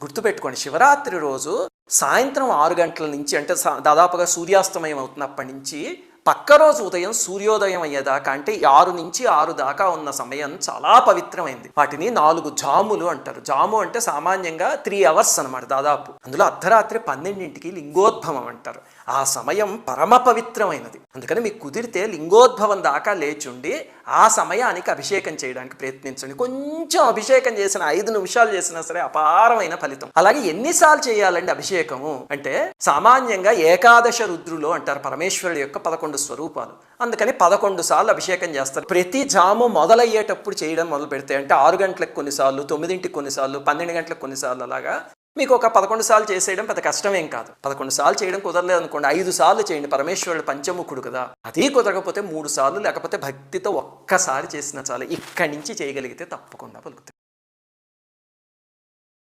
గుర్తుపెట్టుకోండి, శివరాత్రి రోజు సాయంత్రం 6 గంటల నుంచి అంటే దాదాపుగా సూర్యాస్తమయం అవుతున్నప్పటి నుంచి పక్క రోజు ఉదయం సూర్యోదయం అయ్యేదాకా అంటే 6 నుంచి 6 దాకా ఉన్న సమయం చాలా పవిత్రమైంది. వాటిని 4 జాములు అంటారు. జాము అంటే సామాన్యంగా 3 అవర్స్ అనమాట దాదాపు. అందులో అర్ధరాత్రి 12ంటికి లింగోద్భవం అంటారు. ఆ సమయం పరమ పవిత్రమైనది. అందుకని మీకు కుదిరితే లింగోద్భవం దాకా లేచుండి ఆ సమయానికి అభిషేకం చేయడానికి ప్రయత్నించండి. కొంచెం అభిషేకం చేసిన 5 నిమిషాలు చేసినా సరే అపారమైన ఫలితం. అలాగే ఎన్నిసార్లు చేయాలండి అభిషేకము అంటే సామాన్యంగా ఏకాదశ రుద్రులు అంటారు పరమేశ్వరుడు యొక్క 11 స్వరూపాలు. అందుకని 11 సార్లు అభిషేకం చేస్తారు. ప్రతి జాము మొదలయ్యేటప్పుడు చేయడం మొదలు పెడితే అంటే 6 గంటలకు కొన్నిసార్లు, 9ంటికి కొన్నిసార్లు, 12 గంటలకు కొన్నిసార్లు అలాగా మీకు ఒక 11 సార్లు చేసేయడం పెద్ద కష్టమేం కాదు. 11 సార్లు చేయడం కుదరలేదు అనుకోండి, 5 సార్లు చేయండి. పరమేశ్వరుడు పంచముఖుడు కదా. అది కుదరకపోతే 3 సార్లు లేకపోతే భక్తితో ఒక్కసారి చేసినా చాలు. ఇక్కడి నుంచి చేయగలిగితే తప్పకుండా పలుకుతుంది.